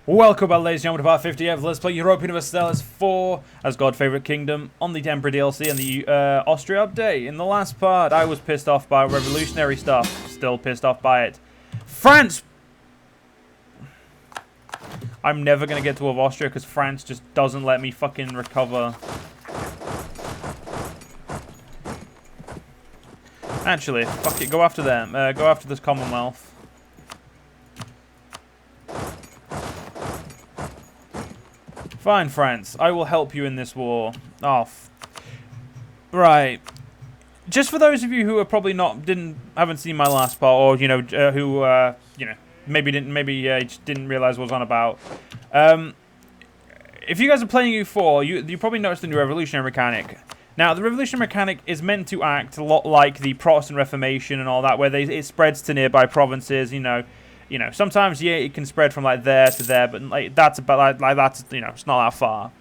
Welcome back, ladies and gentlemen, to part 50 of Let's Play Europa Universalis 4 as God Favorite Kingdom on the Emperor DLC and the Austria update. In the last part, I was pissed off by revolutionary stuff. Still pissed off by it. France! I'm never going to get to Austria because France just doesn't let me fucking recover. Actually, fuck it, go after them. Go after this Commonwealth. Fine, France. I will help you in this war. Oh, right. Just for those of you who are probably haven't seen my last part, or who maybe didn't realize what I was on about. If you guys are playing U4, you probably noticed the new revolutionary mechanic. Now, the revolutionary mechanic is meant to act a lot like the Protestant Reformation and all that, where it spreads to nearby provinces. Sometimes it can spread from like there to there, but like that's about like that's it's not that far.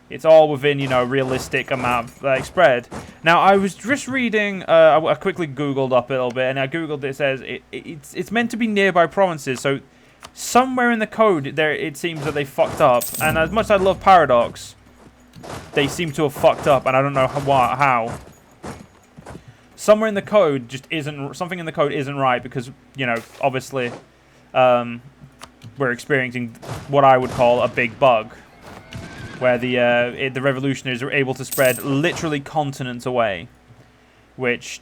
It's all within realistic amount of spread. Now I was just reading. I quickly googled up a little bit, and I googled it. Says it's meant to be nearby provinces. So somewhere in the code there, it seems that they fucked up. And as much as I love Paradox, they seem to have fucked up, and I don't know how. Somewhere in the code just isn't something in the code isn't right because obviously. We're experiencing what I would call a big bug, where the revolutionaries are able to spread literally continents away, which,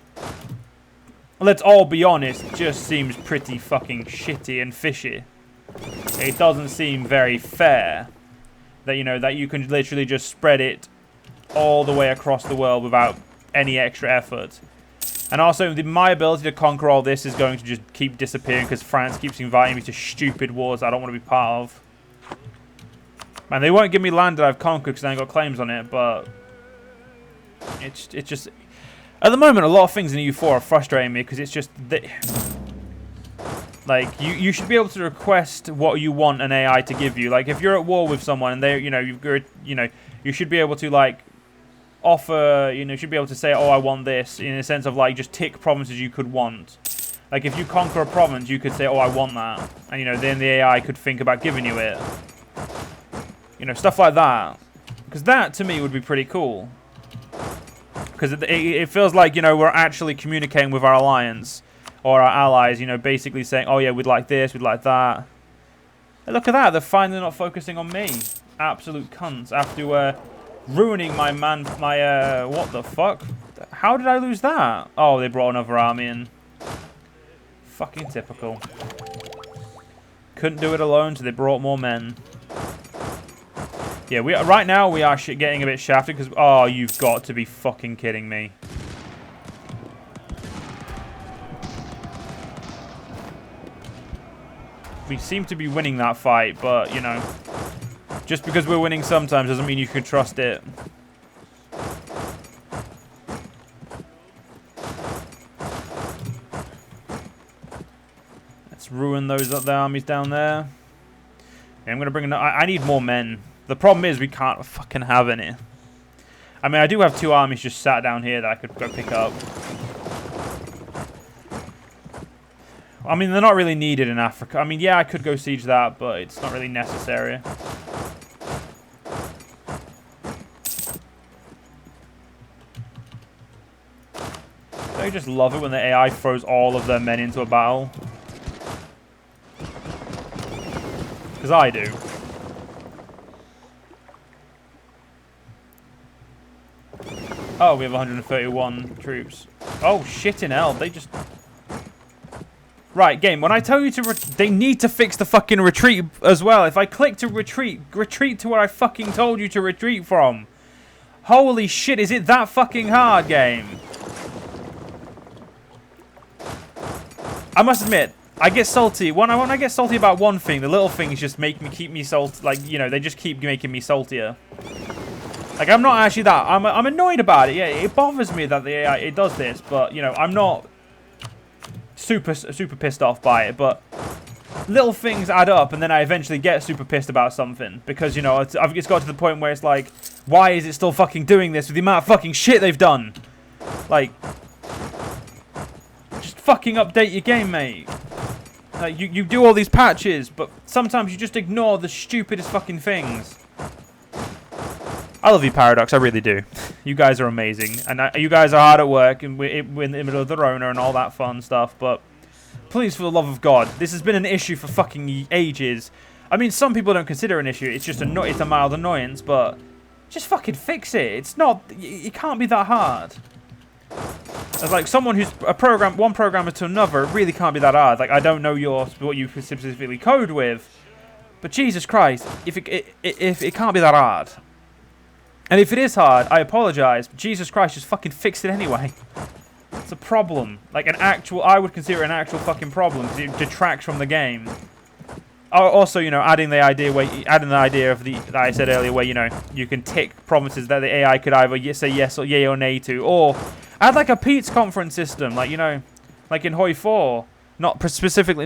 let's all be honest, just seems pretty fucking shitty and fishy. It doesn't seem very fair that that you can literally just spread it all the way across the world without any extra effort. And also, my ability to conquer all this is going to just keep disappearing because France keeps inviting me to stupid wars I don't want to be part of. Man, they won't give me land that I've conquered because I ain't got claims on it, but it's just... At the moment, a lot of things in EU4 are frustrating me because it's just... Like, you should be able to request what you want an AI to give you. Like, if you're at war with someone and they, you should be able to, like... offer, you should be able to say, oh, I want this, in a sense of like just tick provinces you could want. Like if you conquer a province, you could say, oh, I want that, and then the AI could think about giving you it. Stuff like that, because that to me would be pretty cool. Because it feels like we're actually communicating with our alliance or our allies. Basically saying, oh yeah, we'd like this, we'd like that. Hey, look at that, they're finally not focusing on me. Absolute cunts. After ruining my what the fuck? How did I lose that? Oh, they brought another army in. Fucking typical. Couldn't do it alone, so they brought more men. Yeah, right now we are getting a bit shafted because oh, you've got to be fucking kidding me. We seem to be winning that fight, but just because we're winning sometimes doesn't mean you can trust it. Let's ruin those other armies down there. Okay, I'm going to bring I need more men. The problem is we can't fucking have any. I mean, I do have 2 armies just sat down here that I could go pick up. I mean, they're not really needed in Africa. I mean, yeah, I could go siege that, but it's not really necessary. I just love it when the AI throws all of their men into a battle. Because I do. Oh, we have 131 troops. Oh, shit in hell. They just... Right, game. When I tell you to... They need to fix the fucking retreat as well. If I click to retreat to where I fucking told you to retreat from. Holy shit, is it that fucking hard, game? I must admit, I get salty. When I get salty about one thing, the little things just keep me salty. Like, they just keep making me saltier. Like, I'm not actually that. I'm annoyed about it. Yeah, it bothers me that the AI, it does this. But, I'm not super pissed off by it. But little things add up, and then I eventually get super pissed about something. Because, it's got to the point where it's like, why is it still fucking doing this with the amount of fucking shit they've done? Like... fucking update your game, mate. Like, you do all these patches, but sometimes you just ignore the stupidest fucking things. I love you, Paradox. I really do. You guys are amazing. And you guys are hard at work, and we're in the middle of the Rona and all that fun stuff, but please, for the love of God, this has been an issue for fucking ages. I mean, some people don't consider it an issue. It's just it's a mild annoyance, but just fucking fix it. It's not... It can't be that hard. As like someone who's one programmer to another, it really can't be that hard. Like, I don't know what you specifically code with, but Jesus Christ, if it can't be that hard. And if it is hard, I apologize, but Jesus Christ, just fucking fix it anyway. It's a problem. Like I would consider it an actual fucking problem because it detracts from the game. Also, you know, adding the idea of that I said earlier, where, you know, you can tick promises that the AI could either say yes or yay or nay to, or add like a Pete's conference system, like, you know, like in Hoi 4, not specifically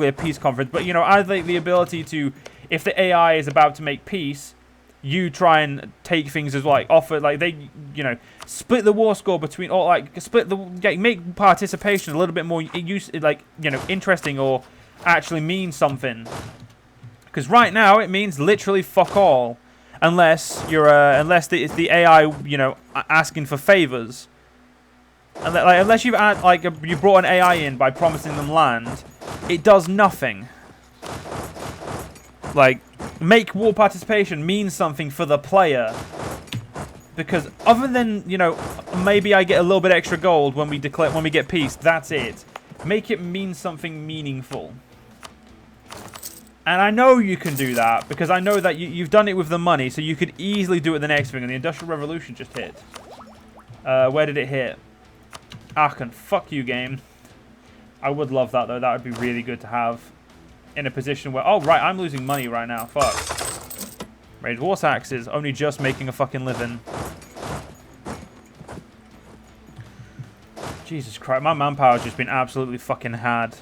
a peace conference, but, you know, add like the ability to, if the AI is about to make peace, you try and take things as like offer, like they, you know, split the war score between, or like make participation a little bit more like, you know, interesting, or actually mean something. Because right now it means literally fuck all, unless you're unless it's the AI, you know, asking for favors. And like, unless you've you brought an AI in by promising them land, it does nothing. Like, make war participation mean something for the player. Because other than, you know, maybe I get a little bit extra gold when we get peace, that's it. Make it mean something meaningful. And I know you can do that, because I know that you've done it with the money, so you could easily do it the next thing. And the Industrial Revolution just hit. Where did it hit? Aachen. Fuck you, game. I would love that, though. That would be really good to have in a position where... Oh, right, I'm losing money right now. Fuck. Raid war taxes. Only just making a fucking living. Jesus Christ. My manpower has just been absolutely fucking had.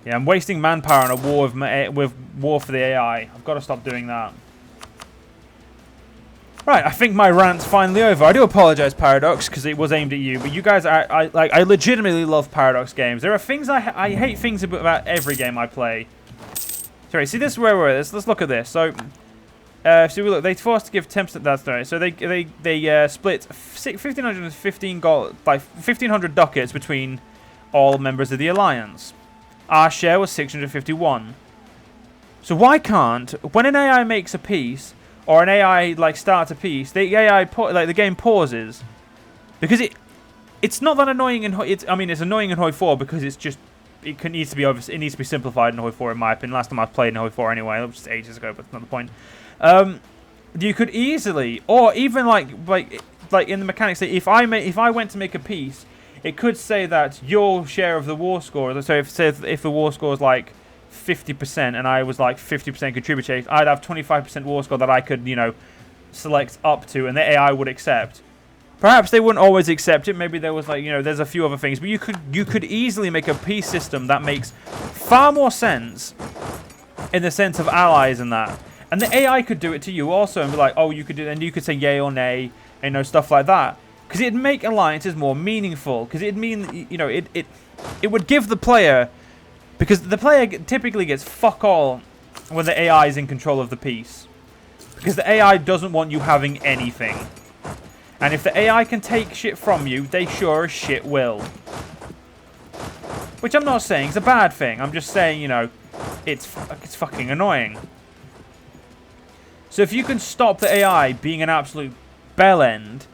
Yeah, I'm wasting manpower on a war with war for the AI. I've got to stop doing that. Right, I think my rant's finally over. I do apologize, Paradox, because it was aimed at you. But you guys, I legitimately love Paradox games. There are things I hate things about every game I play. Sorry, see, this is where we're at. Let's look at this. So we look. They forced to give 10%. That's right. So they split 1,515 gold, like 1,500 ducats between all members of the alliance. Our share was 651. So why can't, when an AI makes a peace, or an AI like starts a piece, the the game pauses, because it's not that annoying in it's annoying in Hoi 4 because it needs to be simplified in Hoi 4 in my opinion. Last time I played in Hoi 4 anyway, it was just ages ago, but that's not the point. You could easily, or even like in the mechanics, if I went to make a piece, it could say that your share of the war score. So if the war score is like 50% and I was like 50% contributor, I'd have 25% war score that I could, you know, select up to, and the AI would accept. Perhaps they wouldn't always accept it. Maybe there was like, you know, there's a few other things, but you could easily make a peace system that makes far more sense in the sense of allies and that. And the AI could do it to you also and be like, oh, you could do, and you could say yay or nay, and, you know, stuff like that. Because it'd make alliances more meaningful. Because it'd mean, you know, it would give the player, because the player typically gets fuck all when the AI is in control of the piece. Because the AI doesn't want you having anything. And if the AI can take shit from you, they sure as shit will. Which I'm not saying is a bad thing. I'm just saying, you know, it's fucking annoying. So if you can stop the AI being an absolute bellend,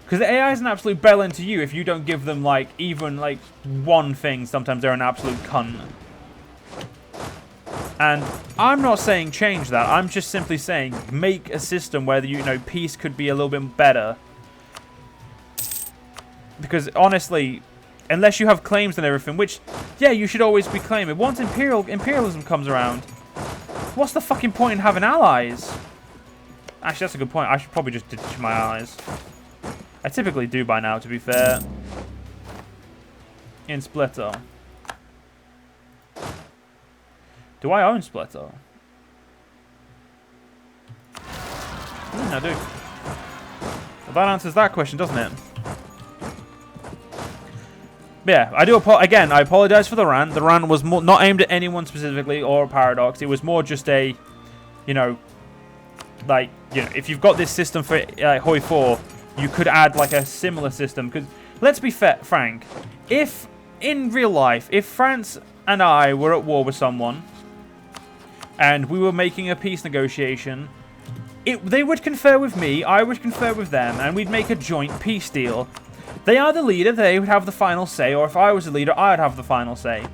because the AI is an absolute bellend to you if you don't give them, like, even, like, one thing. Sometimes they're an absolute cunt. And I'm not saying change that. I'm just simply saying make a system where, you know, peace could be a little bit better. Because, honestly, unless you have claims and everything, which, yeah, you should always be claiming. Once imperialism comes around, what's the fucking point in having allies? Actually, that's a good point. I should probably just ditch my allies. I typically do by now, to be fair. In Splitter. Do I own Splitter? I do. Well, that answers that question, doesn't it? Yeah, I do. Again, I apologize for the rant. The rant was not aimed at anyone specifically or a paradox. It was more just a, you know, like, you know, if you've got this system for Hoi 4, you could add like a similar system. Because let's be frank, if in real life, if France and I were at war with someone, and we were making a peace negotiation, they would confer with me, I would confer with them, and we'd make a joint peace deal. They are the leader, they would have the final say, or if I was the leader, I'd have the final say.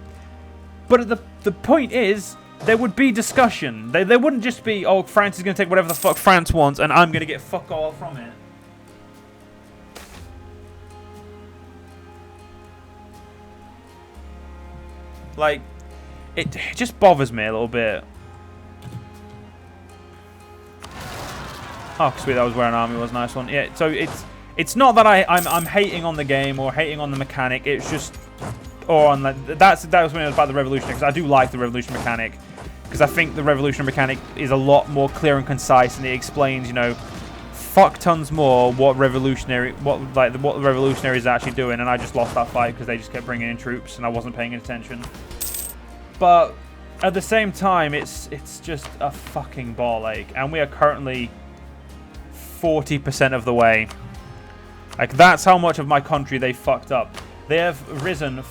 But the point is, there would be discussion. There wouldn't just be, oh, France is going to take whatever the fuck France wants, and I'm going to get fuck all from it. Like, it just bothers me a little bit. Oh, sweet, that was where an army was. Nice one. Yeah, so it's not that I'm hating on the game or hating on the mechanic. It's just, or on that was when it was about the revolution, because I do like the revolution mechanic, because I think the revolution mechanic is a lot more clear and concise, and it explains, you know, fuck tons more what the revolutionary is actually doing. And I just lost that fight because they just kept bringing in troops and I wasn't paying attention. But at the same time, it's just a fucking ball ache, and we are currently 40% of the way. Like, that's how much of my country they fucked up. They have risen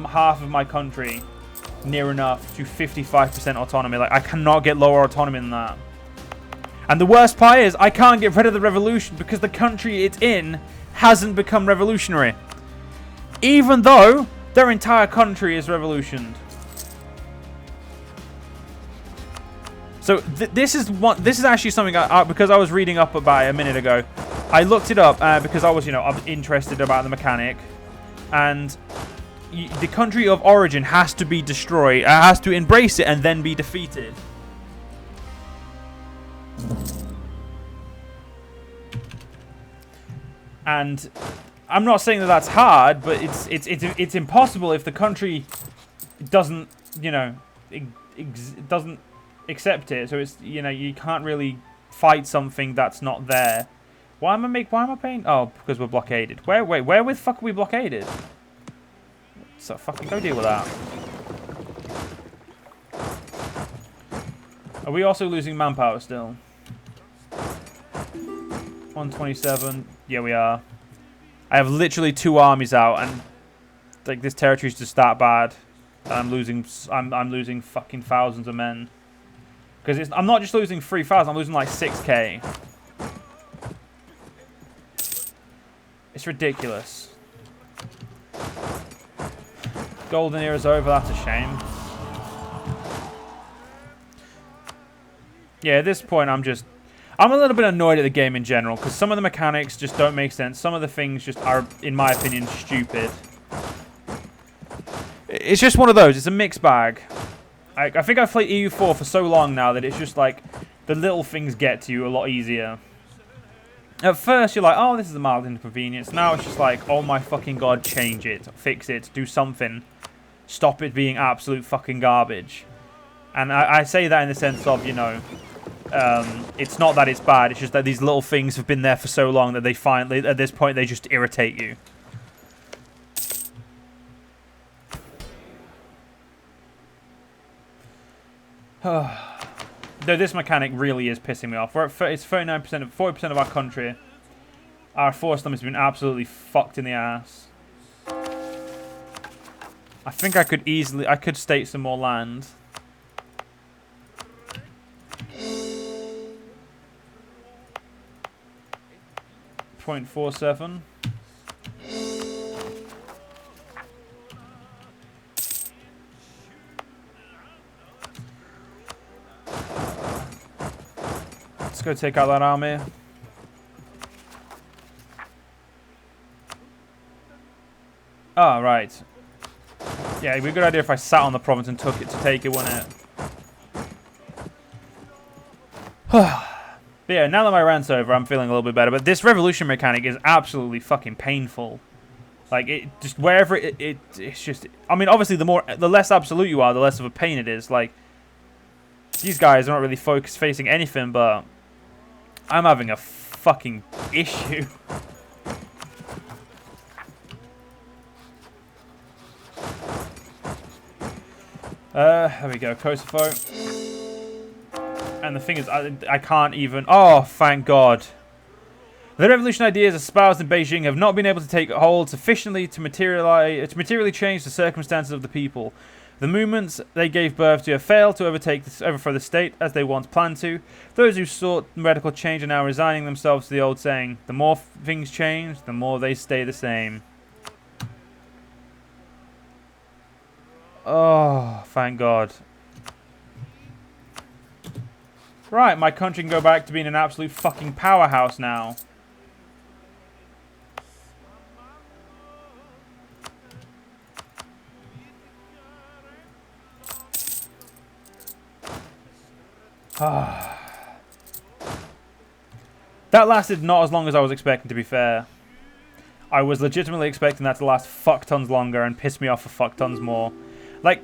half of my country near enough to 55% autonomy. Like, I cannot get lower autonomy than that. And the worst part is, I can't get rid of the revolution because the country it's in hasn't become revolutionary. Even though their entire country is revolutioned. So this is actually something because I was reading up about it a minute ago. I looked it up because I was, you know, I'm interested about the mechanic, and the country of origin has to be destroyed. It has to embrace it and then be defeated. And I'm not saying that that's hard, but it's impossible if the country doesn't, you know, doesn't accept it. So it's, you know, you can't really fight something that's not there. Why am I paying? Oh, because we're blockaded. Where the fuck are we blockaded? So fucking go deal with that. Are we also losing manpower still? 127. Yeah, we are. I have literally 2 armies out, and like this territory is just that bad. And I'm losing fucking thousands of men. Because I'm not just losing 3,000. I'm losing like 6k. It's ridiculous. Golden era's over. That's a shame. Yeah, at this point, I'm a little bit annoyed at the game in general, because some of the mechanics just don't make sense. Some of the things just are, in my opinion, stupid. It's just one of those. It's a mixed bag. I think I've played EU4 for so long now that it's just like the little things get to you a lot easier. At first, you're like, oh, this is a mild inconvenience. Now it's just like, oh my fucking god, change it, fix it, do something. Stop it being absolute fucking garbage. And I say that in the sense of, you know, it's not that it's bad, it's just that these little things have been there for so long that they finally, at this point, they just irritate you. Though this mechanic really is pissing me off. We're at it's 39%, 40% of our country. Our force limit has been absolutely fucked in the ass. I think I could state some more land. .47. Let's go take out that army. Oh, right. Yeah, it'd be a good idea if I sat on the province and took it to take it, wouldn't it? But yeah, now that my rant's over, I'm feeling a little bit better. But this revolution mechanic is absolutely fucking painful. Like, it just, wherever it's just... I mean, obviously, the less absolute you are, the less of a pain it is. Like, these guys are not really facing anything, but I'm having a fucking issue. There we go, Kosovo. And the thing is, I can't even... Oh, thank God. The revolution ideas espoused in Beijing have not been able to take hold sufficiently to materially change the circumstances of the people. The movements they gave birth to have failed to overthrow the state as they once planned to. Those who sought radical change are now resigning themselves to the old saying, the more things change, the more they stay the same. Oh, thank God. Right, my country can go back to being an absolute fucking powerhouse now. That lasted not as long as I was expecting, to be fair. I was legitimately expecting that to last fuck tons longer and piss me off for fuck tons more. Like,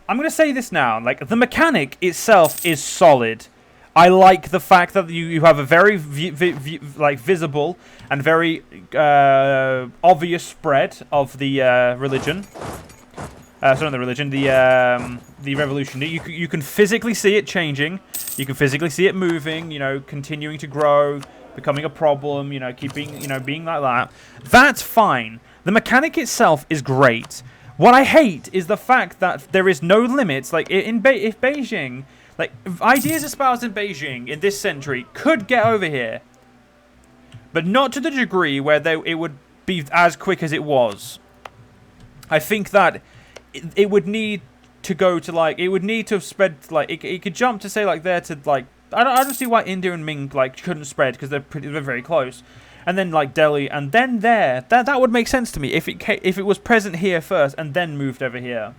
I'm going to say this now. Like, the mechanic itself is solid. I like the fact that you have a very visible and very obvious spread of the religion. Sorry, not the religion, the revolution. You can physically see it changing. You can physically see it moving. You know, continuing to grow, becoming a problem. You know, keeping being like that. That's fine. The mechanic itself is great. What I hate is the fact that there is no limits. Like if Beijing, like ideas espoused in Beijing in this century could get over here, but not to the degree where it would be as quick as it was. I think that it would need to go to like it would need to have spread like it could jump to say like there to like I don't see why India and Ming like couldn't spread because they're very close, and then like Delhi and then there that would make sense to me if it was present here first and then moved over here.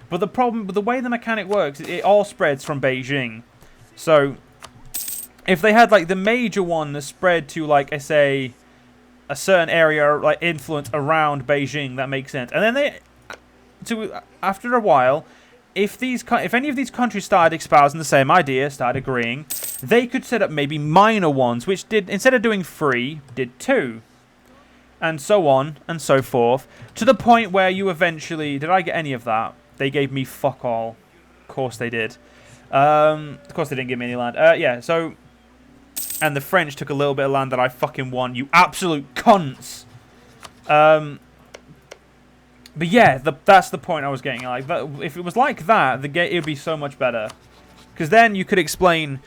But the problem with the way the mechanic works, it all spreads from Beijing. So if they had like the major one that spread to like I say a certain area like influence around Beijing, that makes sense. And then after a while, if any of these countries started espousing the same idea, started agreeing, they could set up maybe minor ones, which did instead of doing 3, did 2, and so on and so forth, to the point where you eventually did I get any of that? They gave me fuck all. Of course they did. Of course they didn't give me any land. Yeah. So, and the French took a little bit of land that I fucking won. You absolute cunts. But yeah, that's the point I was getting. Like, if it was like that, it would be so much better, because then you could explain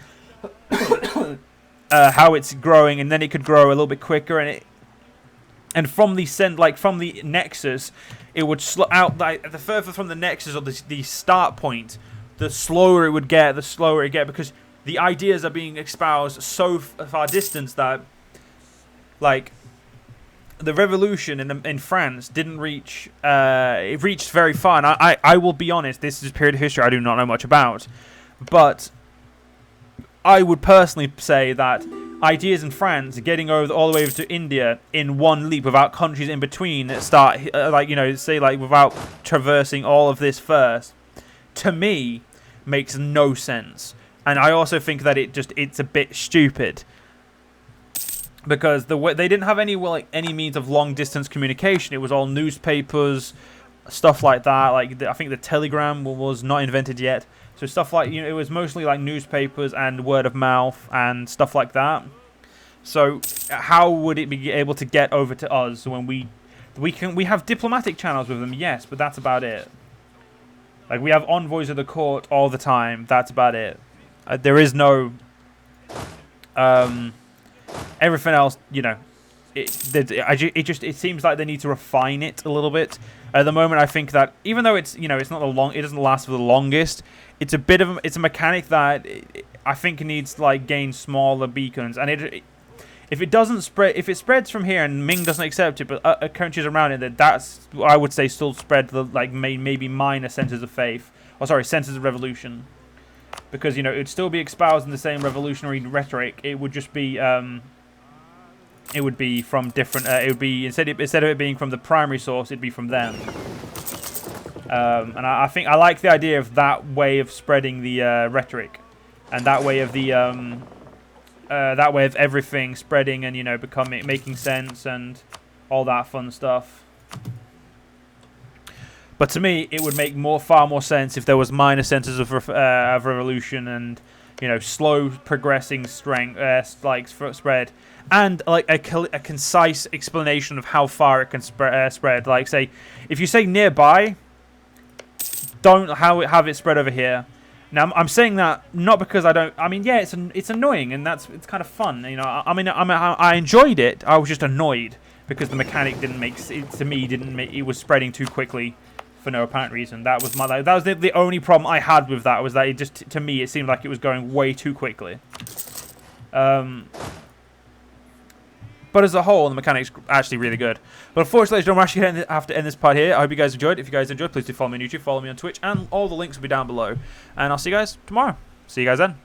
how it's growing, and then it could grow a little bit quicker, and from the nexus, it would slow out. Like, the further from the nexus or the start point, the slower it would get. Because the ideas are being espoused so far distance that, like, the revolution in France didn't reach. It reached very far, and I will be honest. This is a period of history I do not know much about, but I would personally say that ideas in France getting all the way over to India in one leap without countries in between that start without traversing all of this first, to me makes no sense. And I also think that it's a bit stupid, because they didn't have any means of long distance communication. It was all newspapers, stuff like that. Like I think the telegram was not invented yet. So stuff like, it was mostly like newspapers and word of mouth and stuff like that. So how would it be able to get over to us when we have diplomatic channels with them? Yes, but that's about it. Like, we have envoys of the court all the time. That's about it. There is no everything else. It seems like they need to refine it a little bit. At the moment, I think that even though it's not it doesn't last for the longest. It's a mechanic that I think needs to like gain smaller beacons, and if it spreads from here and Ming doesn't accept it, but countries around it, that's I would say still spread the like maybe minor centers of faith, centers of revolution, because it'd still be espousing the same revolutionary rhetoric. It would just be it would be from different. It would be instead of it being from the primary source, it'd be from them. And I think I like the idea of that way of spreading the rhetoric, and that way of everything spreading and making sense and all that fun stuff. But to me, it would make far more sense if there was minor centers of revolution and, you know, slow progressing strength, like spread, and like a concise explanation of how far it can spread. Like, say, if you say nearby, don't have it spread over here. Now, I'm saying that not because I don't. I mean, yeah, it's annoying, and it's kind of fun. You know, I enjoyed it. I was just annoyed because the mechanic didn't make it to me. It was spreading too quickly for no apparent reason. That was the only problem I had with that, was that it just, to me, it seemed like it was going way too quickly. But as a whole, the mechanic's actually really good. But unfortunately, we're actually going to have to end this part here. I hope you guys enjoyed. If you guys enjoyed, please do follow me on YouTube, follow me on Twitch, and all the links will be down below. And I'll see you guys tomorrow. See you guys then.